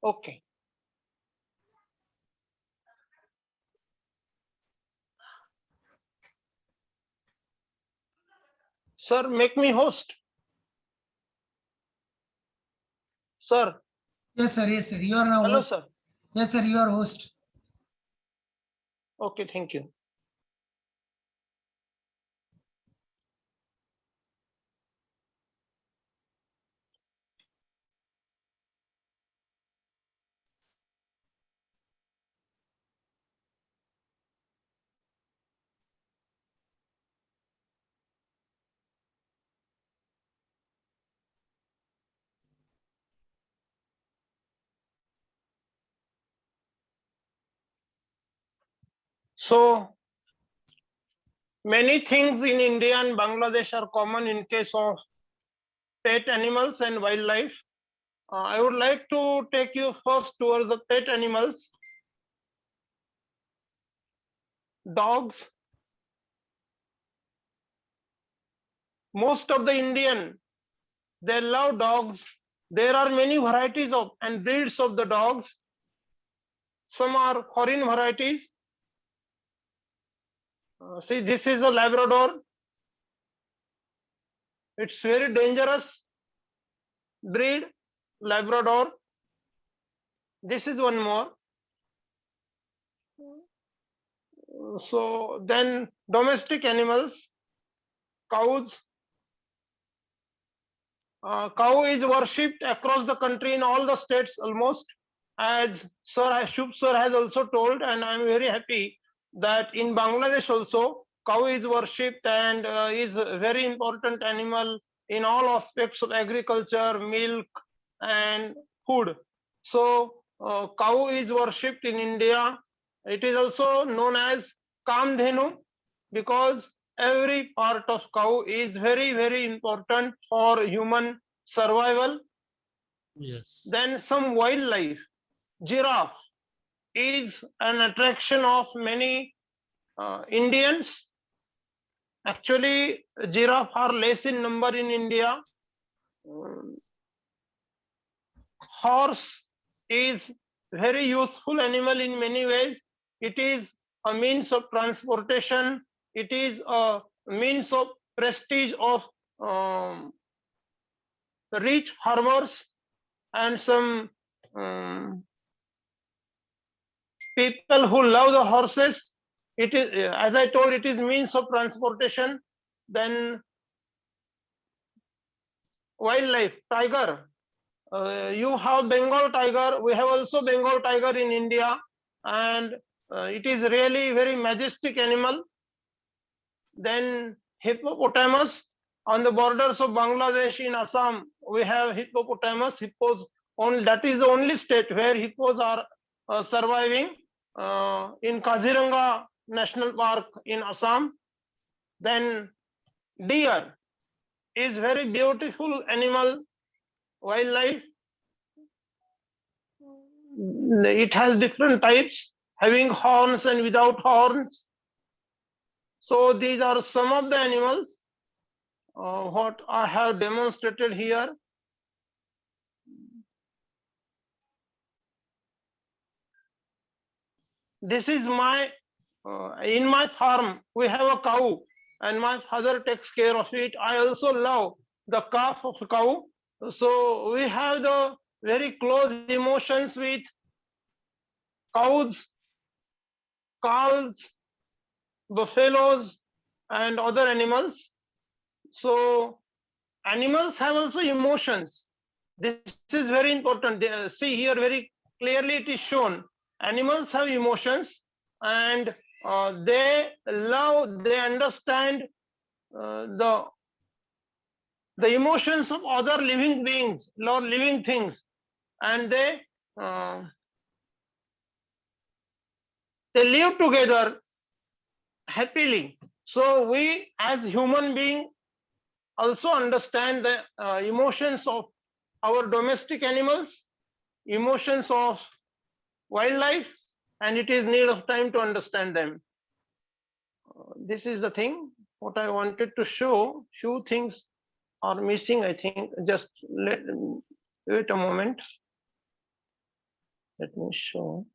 Okay. Sir, make me host. Sir. Yes, sir. Yes, sir. You are now. Hello, sir. Yes, sir. You are host. Okay, thank you. So many things in India and Bangladesh are common in case of pet animals and wildlife. I would like to take you first towards the pet animals. Dogs. Most of the Indian, they love dogs. There are many varieties of and breeds of the dogs. Some are foreign varieties. See, this is a Labrador. It's very dangerous breed, Labrador. This is one more. So then domestic animals, cows. Cow is worshipped across the country in all the states almost, as Shubh sir has also told, and I am very happy that in Bangladesh also cow is worshipped and is a very important animal in all aspects of agriculture, milk and food. So cow is worshipped in India. It is also known as Kamdhenu because every part of cow is very, very important for human survival. Yes. Then some wildlife. Giraffe is an attraction of many Indians. Actually, giraffe are less in number in India. Horse is very useful animal in many ways. It is a means of transportation. It is a means of prestige of rich farmers and some people who love the horses. It is, as I told, it is means of transportation. Then wildlife, tiger. You have Bengal tiger. We have also Bengal tiger in India, and it is really very majestic animal. Then hippopotamus. On the borders of Bangladesh in Assam, we have hippopotamus. Hippos, that is the only state where hippos are surviving. In Kaziranga National Park in Assam. Then deer is very beautiful animal, wildlife. It has different types, having horns and without horns. So these are some of the animals what I have demonstrated here. This is my, in my farm, we have a cow and my father takes care of it. I also love the calf of cow. So we have the very close emotions with cows, calves, buffaloes, and other animals. So animals have also emotions. This is very important. See here very clearly it is shown. Animals have emotions and they love, they understand the emotions of other living beings or living things, and uh, they live together happily. So we as human being also understand the emotions of our domestic animals, emotions of wildlife, and it is need of time to understand them. This is the thing what I wanted to show. Few things are missing, I think. Just wait a moment. Let me show.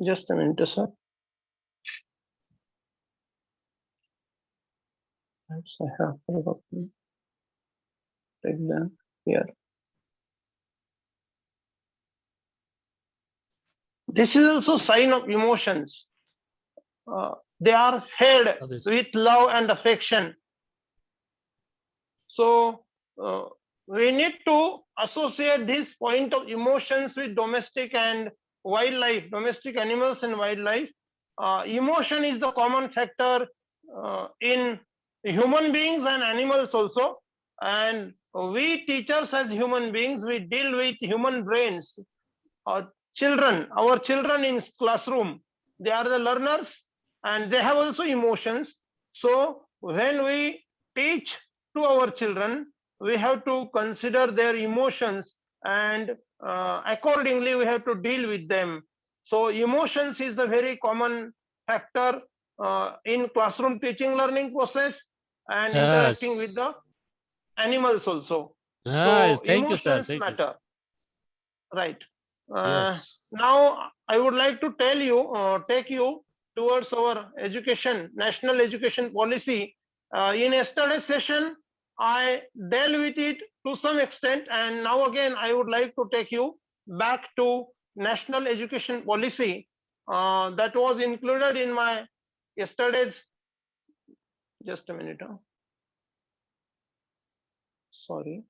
Just a minute, sir. Perhaps I have forgotten. Take them here. This is also sign of emotions. They are held with love and affection. So we need to associate this point of emotions with domestic and wildlife, domestic animals and wildlife. Emotion is the common factor in human beings and animals also. And we teachers as human beings, we deal with human brains. Our children in classroom, they are the learners and they have also emotions. So when we teach to our children, we have to consider their emotions and accordingly we have to deal with them. So emotions is the very common factor in classroom teaching learning process and interacting with the animals also. So Thank you, sir. emotions Thank you. matter, right? Yes. Now I would like to tell you, take you towards our education, national education policy. In yesterday's session, I dealt with it to some extent, and now again I would like to take you back to national education policy that was included in my yesterday's. Just a minute. Sorry.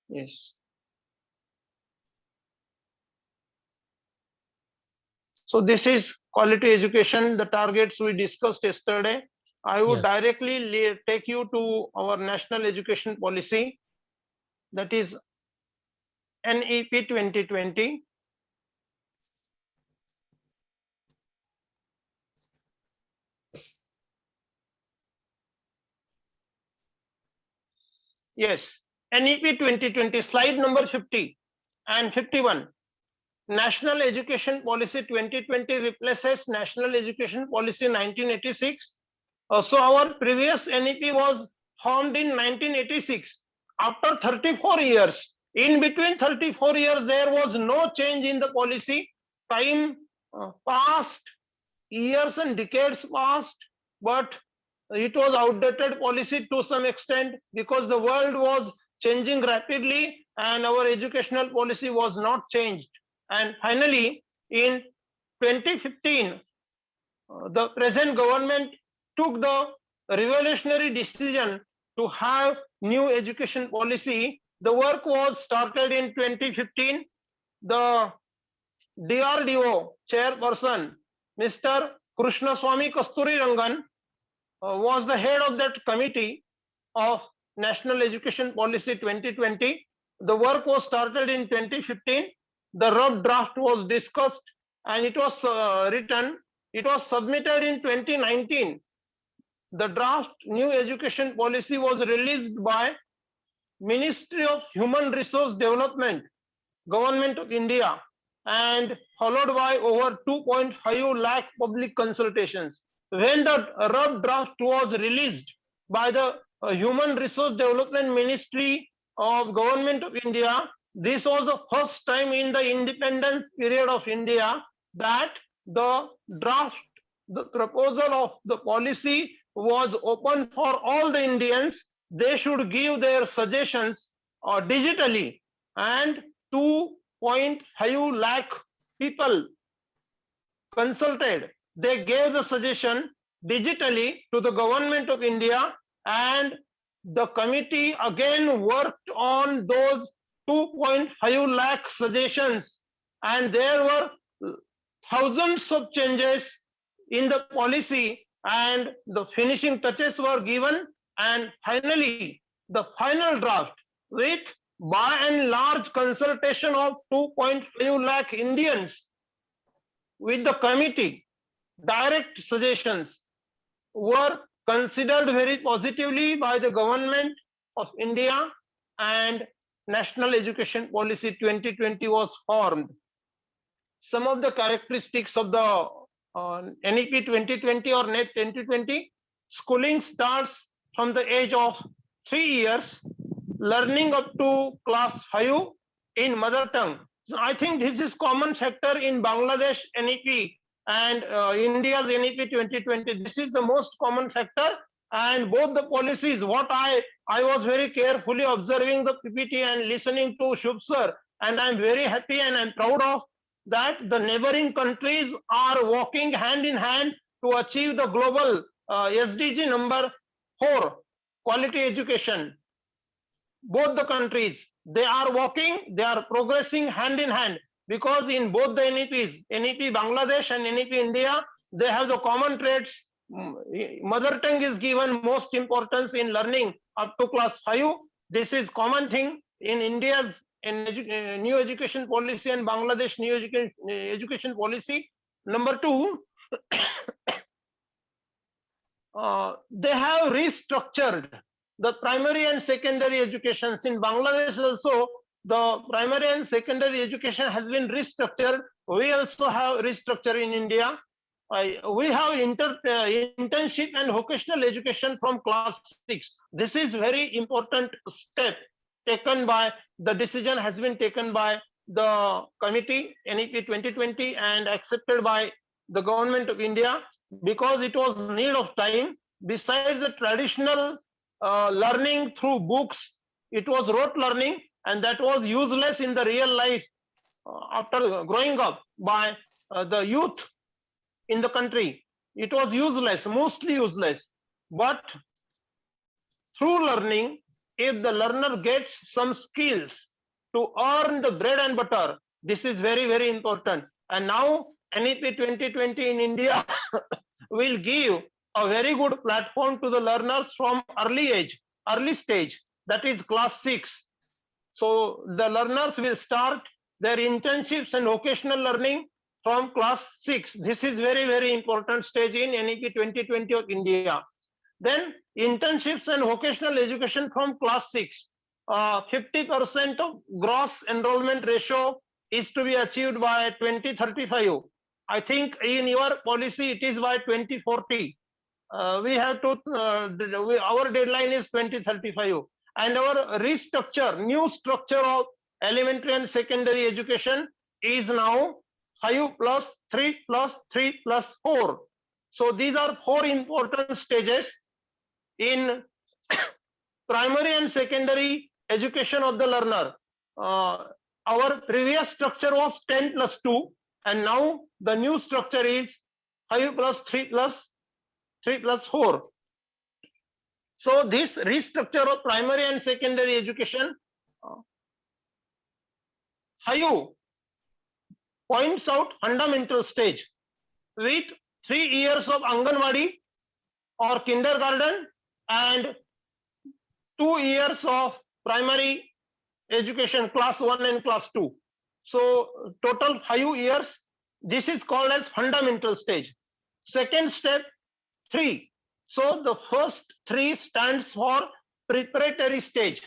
Yes. So this is quality education, the targets we discussed yesterday. I would Yes. directly take you to our national education policy, that is NEP 2020. Yes, NEP 2020, slide number 50 and 51. National Education Policy 2020 replaces National Education Policy 1986. So our previous NEP was formed in 1986. After 34 years, in between 34 years, there was no change in the policy. Time passed, years and decades passed, but it was outdated policy to some extent because the world was changing rapidly and our educational policy was not changed. And finally, in 2015, the present government took the revolutionary decision to have new education policy. The work was started in 2015. The DRDO chairperson, Mr. Krishnaswamy Kasturirangan, was the head of that committee of National Education Policy 2020. The work was started in 2015. The rough draft was discussed and it was written. It was submitted in 2019. The draft new education policy was released by Ministry of Human Resource Development, Government of India, and followed by over 2.5 lakh public consultations. When the rough draft was released by the Human Resource Development Ministry of Government of India, this was the first time in the independence period of India that the draft, the proposal of the policy was open for all the Indians. They should give their suggestions digitally, and 2.5 lakh people consulted. They gave the suggestion digitally to the government of India, and the committee again worked on those 2.5 lakh suggestions, and there were thousands of changes in the policy, and the finishing touches were given, and finally the final draft, with by and large consultation of 2.5 lakh Indians with the committee, direct suggestions were considered very positively by the government of India, and National Education Policy 2020 was formed. some of the characteristics of the NEP 2020 or NET 2020. Schooling starts from the age of 3 years, learning up to class 5 in mother tongue. So I think this is common factor in Bangladesh NEP and India's NEP 2020. This is the most common factor, and both the policies, what I was very carefully observing the PPT and listening to Shubh sir, and I'm very happy and I'm proud of that the neighboring countries are walking hand in hand to achieve the global SDG number 4, quality education. Both the countries, they are walking, they are progressing hand in hand, because in both the NEPs, NEP Bangladesh and NEP India, they have the common traits. Mother tongue is given most importance in learning up to class 5. This is common thing in India's new education policy and Bangladesh new education policy. Number 2, they have restructured the primary and secondary educations in Bangladesh. Also, the primary and secondary education has been restructured. We also have restructure in India. We have internship and vocational education from class 6. This is very important step taken by, the decision has been taken by the committee NEP 2020 and accepted by the government of India, because it was need of time. Besides the traditional learning through books, it was rote learning, and that was useless in the real life after growing up by the youth in the country. It was useless, mostly useless. But through learning, if the learner gets some skills to earn the bread and butter, this is very, very important. And now NEP 2020 in India will give a very good platform to the learners from early stage, that is class 6. So the learners will start their internships and vocational learning from class 6. This is very, very important stage in NEP 2020 of India. Then internships and vocational education from class 6. 50% of gross enrollment ratio is to be achieved by 2035. I think in your policy it is by 2040. We have to, our deadline is 2035. And our new structure of elementary and secondary education is now 5 plus 3 plus 3 plus 4. So these are 4 important stages in primary and secondary education of the learner. Our previous structure was 10 plus 2, and now the new structure is 5 plus 3 plus 3 plus 4. So this restructure of primary and secondary education, Hayu points out fundamental stage with 3 years of Anganwadi or kindergarten and 2 years of primary education, class 1 and class 2. So total 5 years. This is called as fundamental stage. Second step, 3. So the first 3 stands for preparatory stage.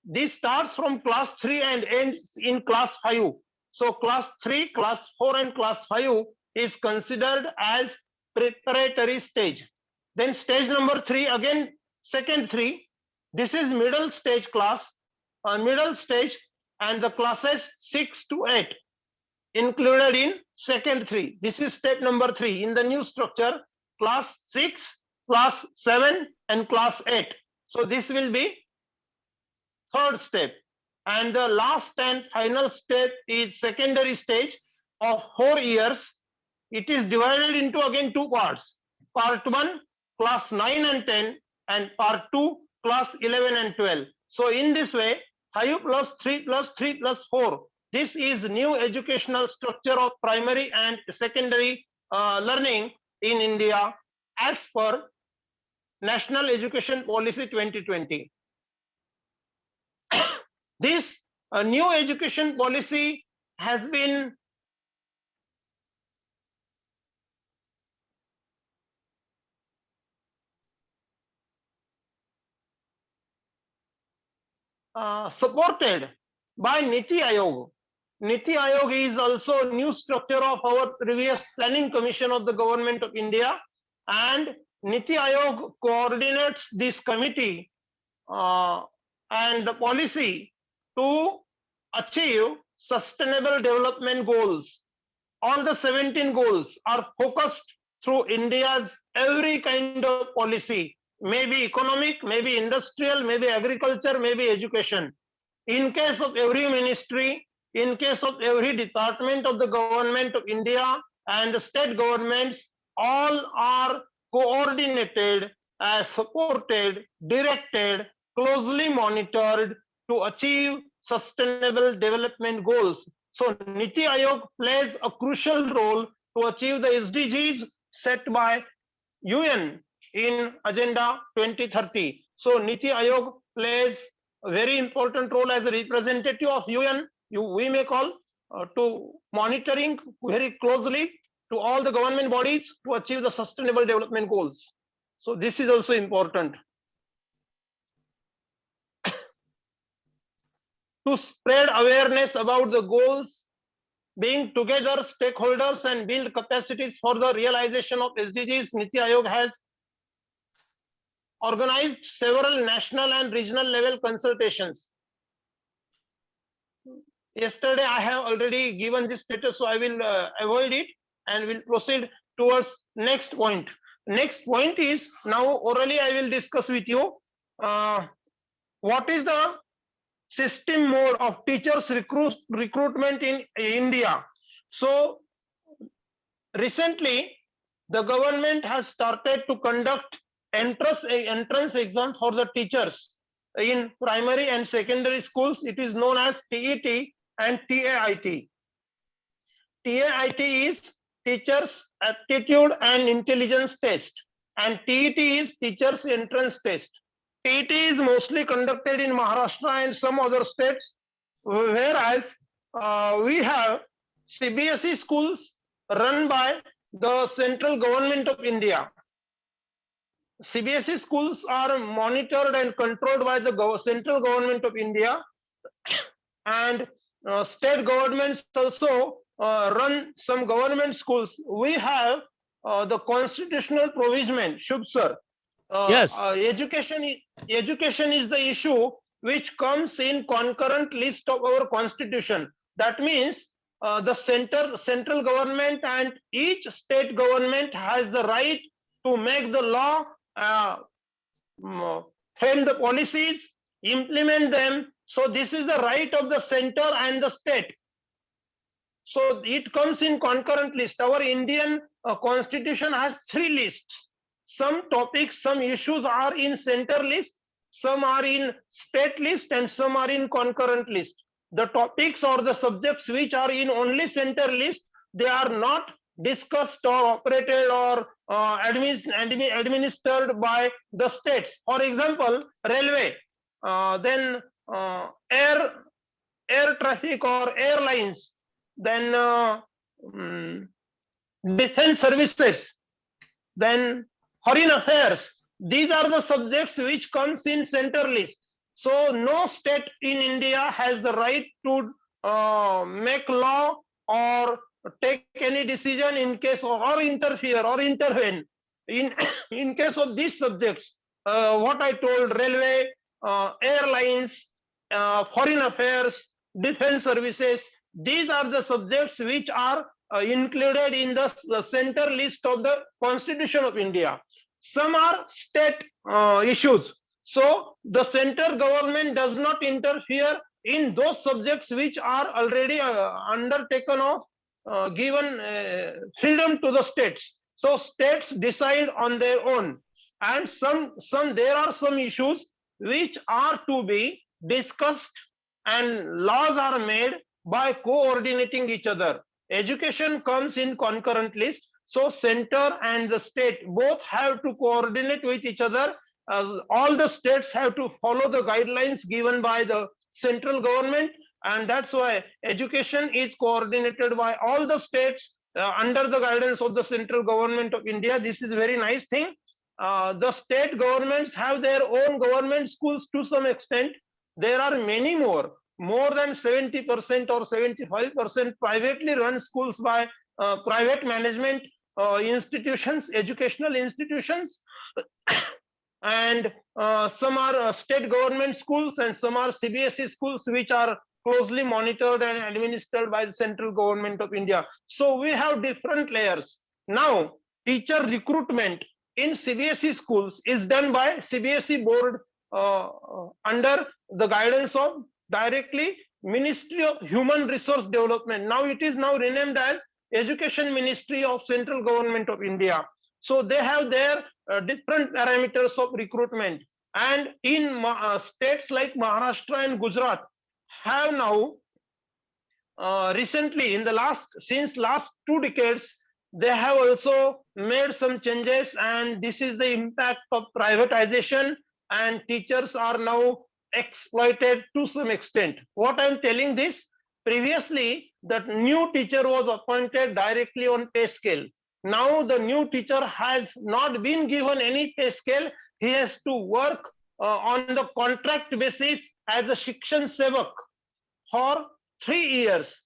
This starts from class 3 and ends in class 5. So class 3, class 4 and class 5 is considered as preparatory stage. Then stage number 3, again second 3. This is middle stage class, middle stage, and the classes 6 to 8 included in second 3. This is step number 3 in the new structure, class 6, class 7 and class 8. So this will be third step. And the last and final step is secondary stage of 4 years. It is divided into again 2 parts. Part 1, class 9 and 10, and part 2, class 11 and 12. So in this way, 5 plus 3 plus 3 plus 4. This is new educational structure of primary and secondary learning in India as per National Education Policy 2020. This new education policy has been supported by Niti Aayog. Niti Aayog is also a new structure of our previous planning commission of the government of India, and Niti Aayog coordinates this committee and the policy to achieve sustainable development goals. All the 17 goals are focused through India's every kind of policy, maybe economic, maybe industrial, maybe agriculture, maybe education. In case of every ministry, in case of every department of the government of India and the state governments, all are coordinated, supported, directed, closely monitored to achieve sustainable development goals. So Niti Aayog plays a crucial role to achieve the SDGs set by UN in Agenda 2030. So Niti Aayog plays a very important role as a representative of UN, we may call, to monitoring very closely to all the government bodies to achieve the sustainable development goals. So this is also important. To spread awareness about the goals, being together stakeholders and build capacities for the realization of SDGs, Niti Aayog has organized several national and regional level consultations. Yesterday I have already given this status, so I will avoid it and will proceed towards next point. Next point is, now orally I will discuss with you what is the system mode of teachers recruitment in India. So recently the government has started to conduct entrance exam for the teachers in primary and secondary schools. It is known as TET and TAIT. TAIT is Teachers Aptitude and Intelligence Test, and TET is Teachers Entrance Test. TET is mostly conducted in Maharashtra and some other states, whereas we have CBSE schools run by the central government of India. CBSE schools are monitored and controlled by the central government of India, and state governments also run some government schools. We have the constitutional provision, Shubh sir. Yes. Education is the issue which comes in concurrent list of our constitution. That means the central government and each state government has the right to make the law, frame the policies, implement them. So this is the right of the center and the state. So it comes in concurrent list. Our Indian constitution has 3 lists. Some topics, some issues are in center list, some are in state list, and some are in concurrent list. The topics or the subjects which are in only center list, they are not discussed or operated or administered by the states. For example, railway, then air traffic or airlines, then defense services, then foreign affairs. These are the subjects which comes in center list. So no state in India has the right to make law or take any decision in case of, or interfere or intervene in case of these subjects. What I told, railway, airlines, foreign affairs, defense services, these are the subjects which are included in the center list of the Constitution of India. Some are state issues. So the center government does not interfere in those subjects which are already undertaken of given freedom to the states. So states decide on their own, and there are some issues which are to be discussed and laws are made by coordinating each other. Education comes in concurrent list, so center and the state both have to coordinate with each other. All the states have to follow the guidelines given by the central government, and that's why education is coordinated by all the states under the guidance of the central government of India. This is a very nice thing. The state governments have their own government schools to some extent. There are many more, more than 70% or 75% privately run schools by private management institutions, educational institutions, and some are state government schools, and some are CBSE schools, which are closely monitored and administered by the central government of India. So we have different layers. Now, teacher recruitment in CBSE schools is done by CBSE board under the guidance of directly Ministry of Human Resource Development. Now it is now renamed as Education Ministry of Central Government of India. So they have their different parameters of recruitment, and in states like Maharashtra and Gujarat have now recently, in the last 2 decades, they have also made some changes, and this is the impact of privatization, and teachers are now exploited to some extent. What I'm telling this, previously that new teacher was appointed directly on pay scale. Now the new teacher has not been given any pay scale. He has to work on the contract basis as a Shikshan Sevak for 3 years.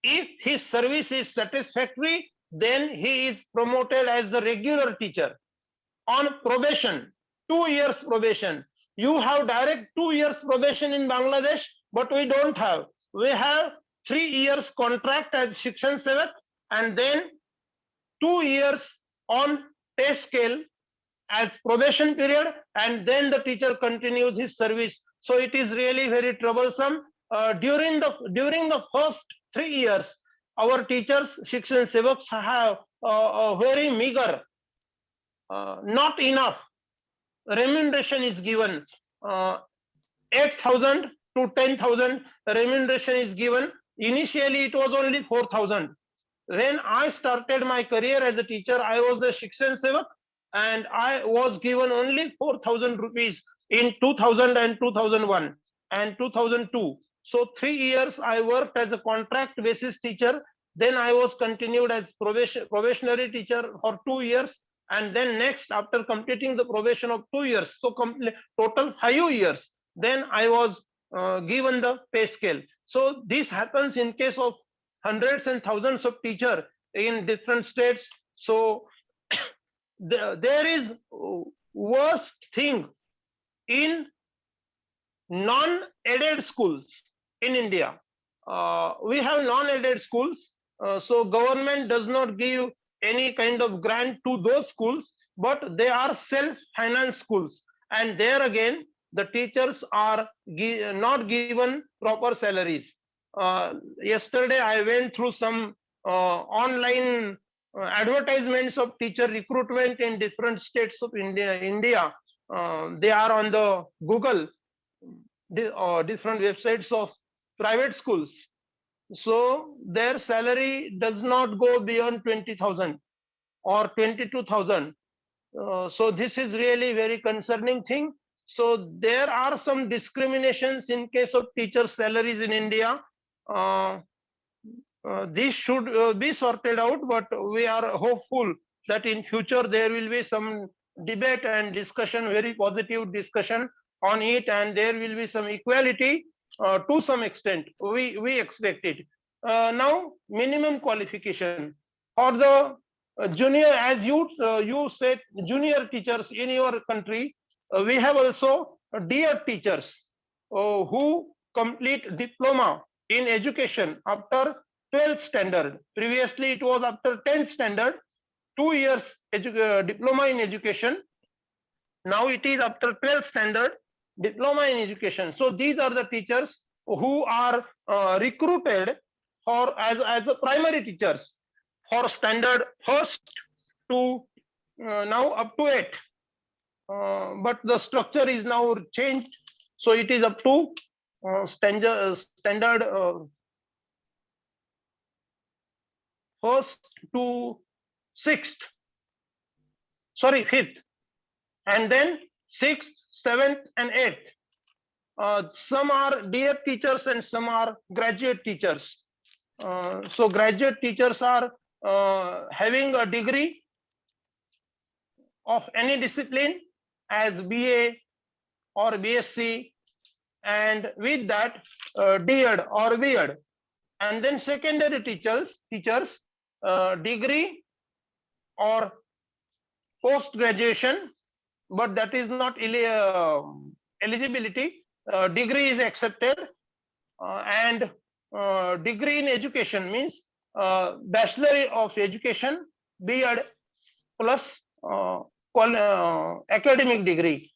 If his service is satisfactory, then he is promoted as the regular teacher on probation, 2 years probation. You have direct 2 years probation in Bangladesh, but we don't have. We have 3 years contract as Shikshan Sevak, and then 2 years on pay scale as probation period, and then the teacher continues his service. So it is really very troublesome. During the first 3 years, our teachers, Shikshan Sevaks, have a very meager, not enough remuneration is given. 8,000 to 10,000 remuneration is given. Initially, it was only 4,000. When I started my career as a teacher, I was the Shikshan Sevak, and I was given only 4,000 rupees in 2000 and 2001 and 2002. So 3 years I worked as a contract basis teacher. Then I was continued as probationary teacher for 2 years, and then next, after completing the probation of 2 years, so total 5 years, then I was given the pay scale. So this happens in case of hundreds and thousands of teachers in different states. So there is worst thing in non-aided schools in India. We have non-aided schools, so government does not give any kind of grant to those schools, but they are self-financed schools, and there again the teachers are not given proper salaries. Yesterday I went through some online advertisements of teacher recruitment in different states of India. They are on the Google, different websites of private schools. So their salary does not go beyond 20,000 or 22,000. So this is really very concerning thing. So there are some discriminations in case of teacher salaries in India. This should be sorted out, but we are hopeful that in future there will be some debate and discussion, very positive discussion on it, and there will be some equality to some extent. We expect it. Now, minimum qualification for the junior, as you said, junior teachers in your country, we have also dear teachers who complete diploma in education after 12th standard. Previously, it was after 10th standard, 2 years diploma in education. Now it is after 12th standard, diploma in education. So these are the teachers who are recruited for as a primary teachers for standard first to now up to 8. But the structure is now changed, so it is up to standard first to 6th, sorry, 5th, and then 6th, 7th, and 8th. Some are dear teachers and some are graduate teachers. So graduate teachers are having a degree of any discipline as BA or BSc, and with that D.Ed or B.Ed. And then secondary teachers degree or post graduation, but that is not eligibility. Degree is accepted, and degree in education means bachelor of education, B.Ed plus academic degree.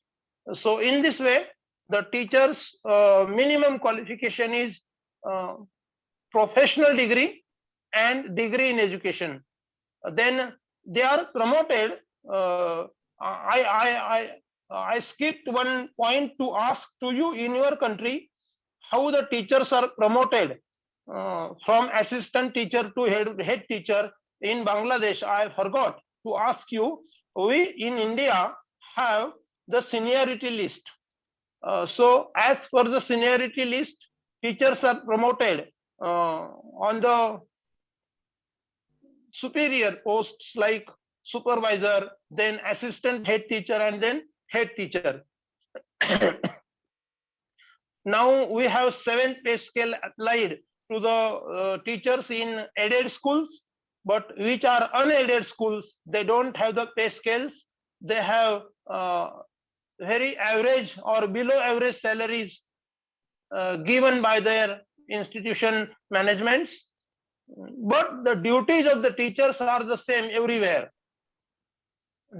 So in this way, the teachers minimum qualification is professional degree and degree in education. Then they are promoted. I skipped one point to ask to you, in your country, how the teachers are promoted from assistant teacher to head teacher. In Bangladesh, I forgot to ask you, we in India have the seniority list. So as per the seniority list, teachers are promoted on the superior posts like supervisor, then assistant head teacher, and then head teacher. Now we have 7th pay scale applied to the teachers in aided schools, but which are unaided schools, they don't have the pay scales. They have very average or below average salaries given by their institution managements. But the duties of the teachers are the same everywhere.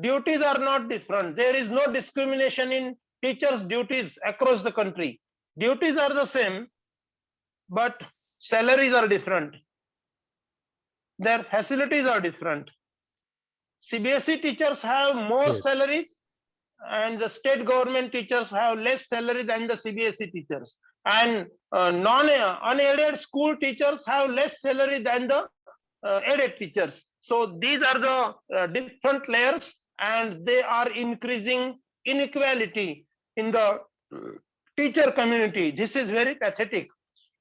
Duties are not different. There is no discrimination in teachers' duties across the country. Duties are the same, but salaries are different. Their facilities are different. CBSE teachers have more salaries, and the state government teachers have less salary than the CBSE teachers. And unaided school teachers have less salary than the aided teachers. So these are the different layers, and they are increasing inequality in the teacher community. This is very pathetic.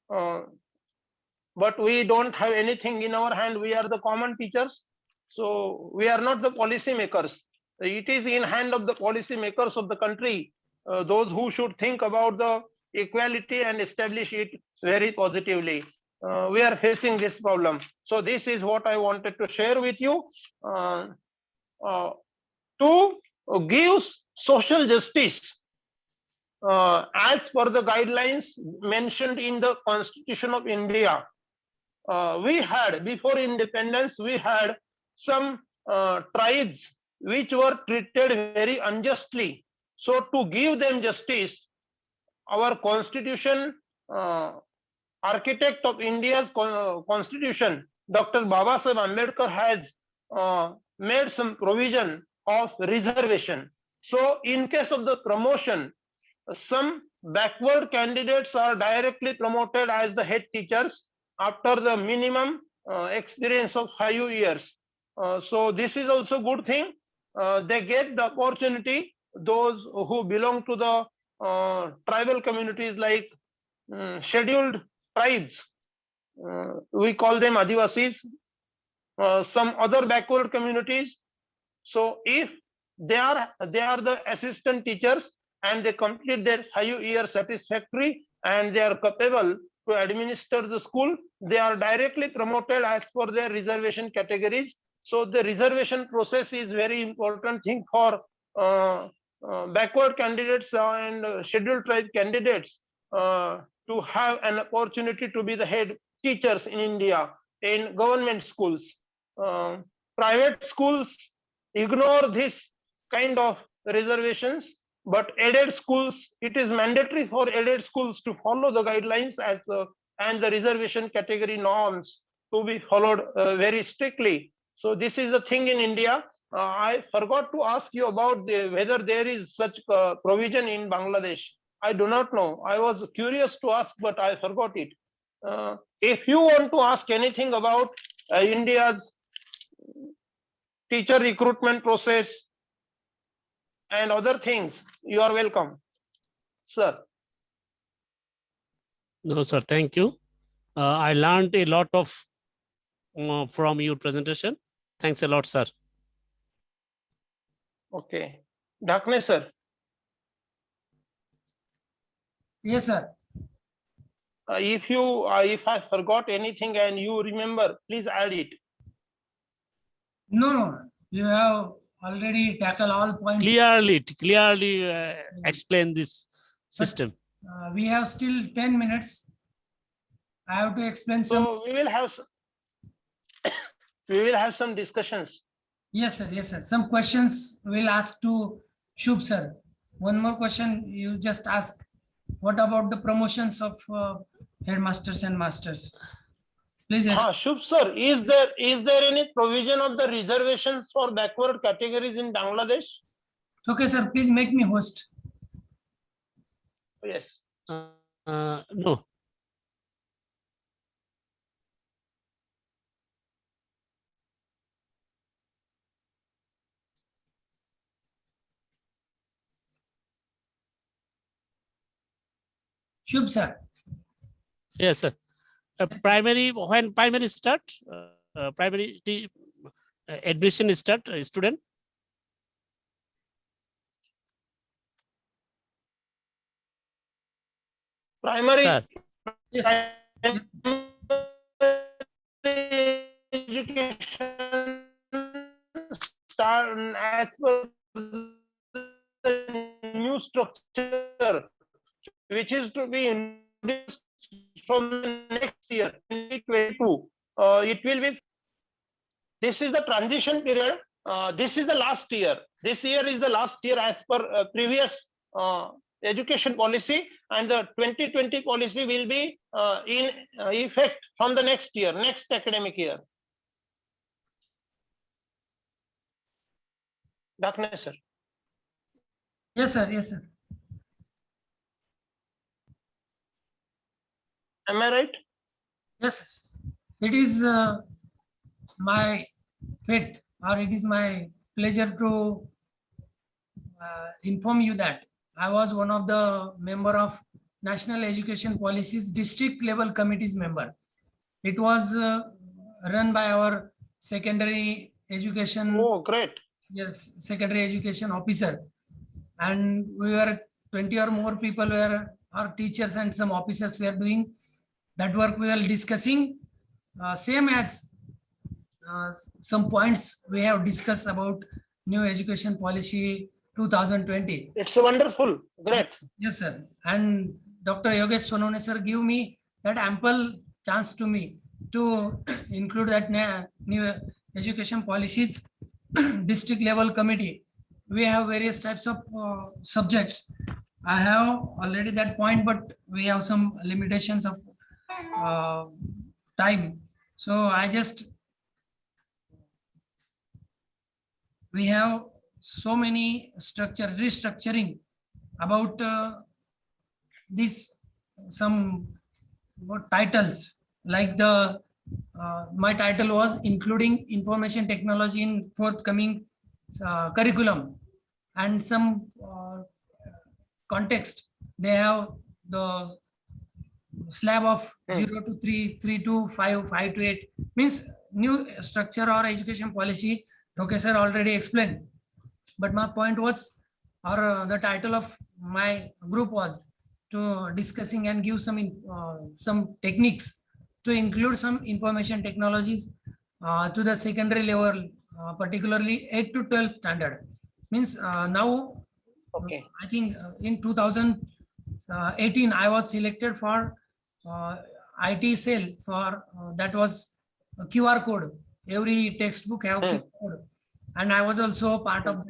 But we don't have anything in our hand. We are the common teachers. So we are not the policy makers. It is in hand of the policy makers of the country, those who should think about the equality and establish it very positively. We are facing this problem. So this is what I wanted to share with you. To give social justice, as per the guidelines mentioned in the Constitution of India, we had, before independence, we had some tribes which were treated very unjustly. So to give them justice, our Constitution, architect of India's Constitution, Dr. Babasaheb Ambedkar, has made some provision of reservation. So in case of the promotion, some backward candidates are directly promoted as the head teachers after the minimum experience of 5 years. So this is also good thing. They get the opportunity, those who belong to the tribal communities like scheduled tribes, we call them Adivasis, some other backward communities. So if they are the assistant teachers and they complete their 5 years satisfactory and they are capable to administer the school, they are directly promoted as per their reservation categories. So the reservation process is very important thing for backward candidates and scheduled tribe candidates to have an opportunity to be the head teachers in India in government schools. Private schools ignore this kind of reservations, but aided schools, it is mandatory for aided schools to follow the guidelines as and the reservation category norms to be followed very strictly. So this is the thing in India. I forgot to ask you about whether there is such provision in Bangladesh. I do not know. I was curious to ask, but I forgot it. If you want to ask anything about India's teacher recruitment process and other things, you are welcome, sir. No, sir. Thank you. I learned a lot of from your presentation. Thanks a lot, sir. Okay. Darkness, sir. Yes, sir. If I forgot anything and you remember, please add it. No, no. You have already tackled all points. Clearly explain this But, system. we have still 10 minutes. I have to explain some. So we will have we will have some discussions. Yes, sir. Yes, sir. Some questions we'll ask to Shubh, sir. One more question you just ask. What about the promotions of headmasters and masters? Please. Shubh sir, is there any provision of the reservations for backward categories in Bangladesh? Okay, sir. Please make me host. Yes. No. Shubh, sir. Yes, sir. When primary start, primary admission start, student. Primary Sir. Yes, sir. education start as per the new structure, which is to be introduced from the next year, 2022. It will be. This is the transition period. This is the last year. This year is the last year as per previous education policy, and the 2020 policy will be in effect from the next year, next academic year. Darkness, sir. Yes, sir. Yes, sir. Am I right? Yes, it is my fate, or it is my pleasure to inform you that I was one of the member of National Education Policies District Level Committee's member. It was run by our secondary education. Oh, great. Yes, secondary education officer, and we were 20 or more people were our teachers and some officers were doing that work. We were discussing same as some points we have discussed about new education policy 2020. It's wonderful. Great. Yes, sir. And Dr. Yogesh Sonone sir give me that ample chance to me to include that new education policies district level committee. We have various types of subjects. I have already that point, but we have some limitations of time. So we have so many restructuring about some titles, like my title was including information technology in forthcoming curriculum, and some context they have the slab of 0 to 3, 3 to 5, 5 to 8, means new structure or education policy. Okay, sir, already explained. But my point was, or the title of my group was to discussing and give some techniques to include some information technologies to the secondary level, particularly 8 to 12 standard. Means now, Okay. I think in 2018, I was selected for IT cell for that was a QR code. Every textbook have QR code, and I was also part of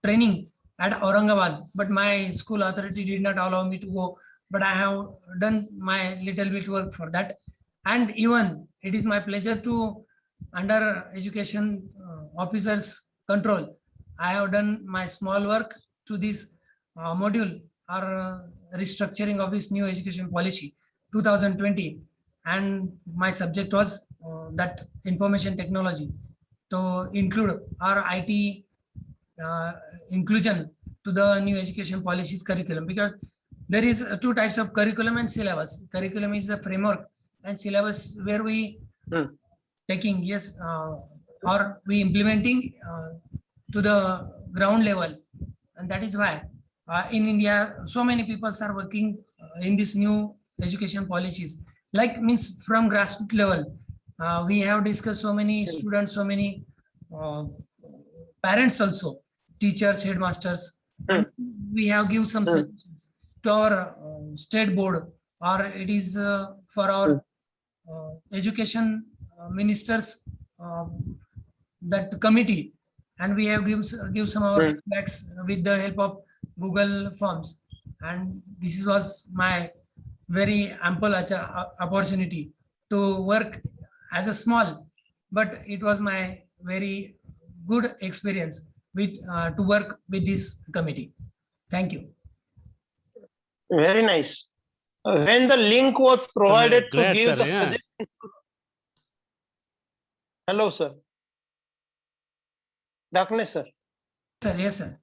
training at Aurangabad, but my school authority did not allow me to go. But I have done my little bit work for that, and even it is my pleasure to, under education officers control, I have done my small work to this module or restructuring of this new education policy 2020, and my subject was that information technology to include our IT inclusion to the new education policies curriculum, because there is two types of curriculum and syllabus. Curriculum is the framework, and syllabus where we taking or we implementing to the ground level, and that is why in India so many people are working in this new education policies, like means from grassroots level. We have discussed so many students, so many parents also, teachers, headmasters, and we have given some suggestions to our state board, or it is for our education ministers, that committee, and we have give some of our feedbacks with the help of Google Forms, and this was my very ample opportunity to work as a small, but it was my very good experience with to work with this committee. Thank you. Very nice. When the link was provided to Great, give sir, the yeah. suggestions. Hello, sir. Darkness, sir. Sir, yes, sir.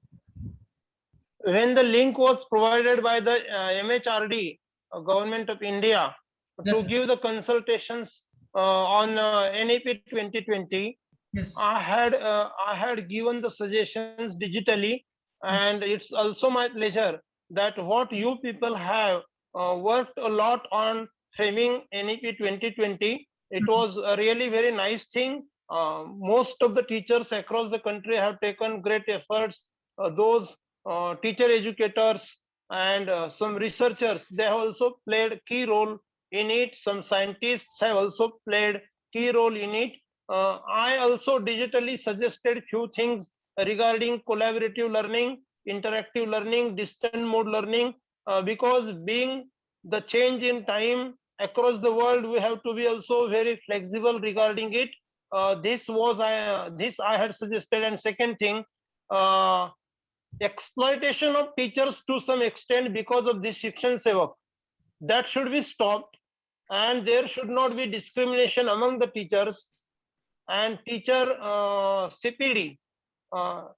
When the link was provided by the MHRD, Government of India, Yes, to sir. give the consultations on NEP 2020, Yes. I had given the suggestions digitally, and it's also my pleasure that what you people have worked a lot on framing NEP 2020. It was a really very nice thing. Most of the teachers across the country have taken great efforts. Those teacher educators and some researchers, they have also played key role in it. Some scientists have also played key role in it. I also digitally suggested few things regarding collaborative learning, interactive learning, distant mode learning, because being the change in time across the world, we have to be also very flexible regarding it. This I had suggested. And second thing, exploitation of teachers to some extent because of this Shikshan-Sevak, that should be stopped, and there should not be discrimination among the teachers, and teacher CPD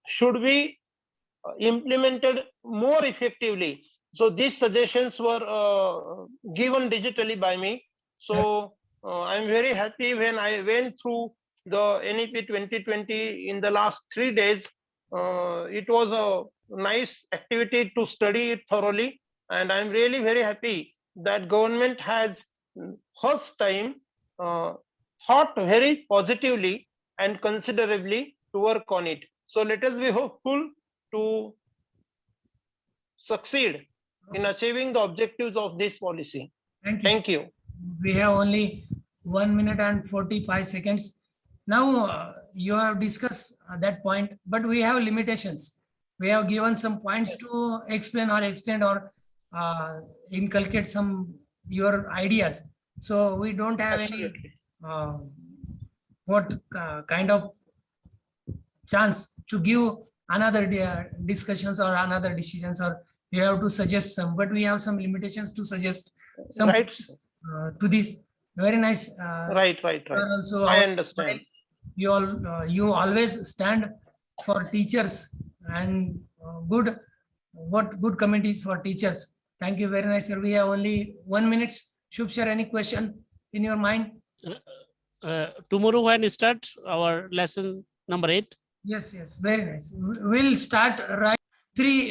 should be implemented more effectively. So these suggestions were given digitally by me. So I'm very happy when I went through the NEP 2020 in the last 3 days. It was a nice activity to study it thoroughly, and I'm really very happy that government has first time thought very positively and considerably to work on it. So let us be hopeful to succeed in achieving the objectives of this policy. Thank you. Thank you. We have only 1 minute and 45 seconds. Now you have discussed that point, but we have limitations. We have given some points to explain or extend or inculcate some your ideas. So we don't have Absolutely. any what kind of chance to give another discussions or another decisions, or you have to suggest some, but we have some limitations to suggest some Right. to this. Very nice. Right. Also, I understand. You always stand for teachers and good committees for teachers. Thank you very nice, sir. We have only 1 minute. Shubh sir, any question in your mind? Tomorrow when start our lesson number 8? Yes, very nice. We'll start right 3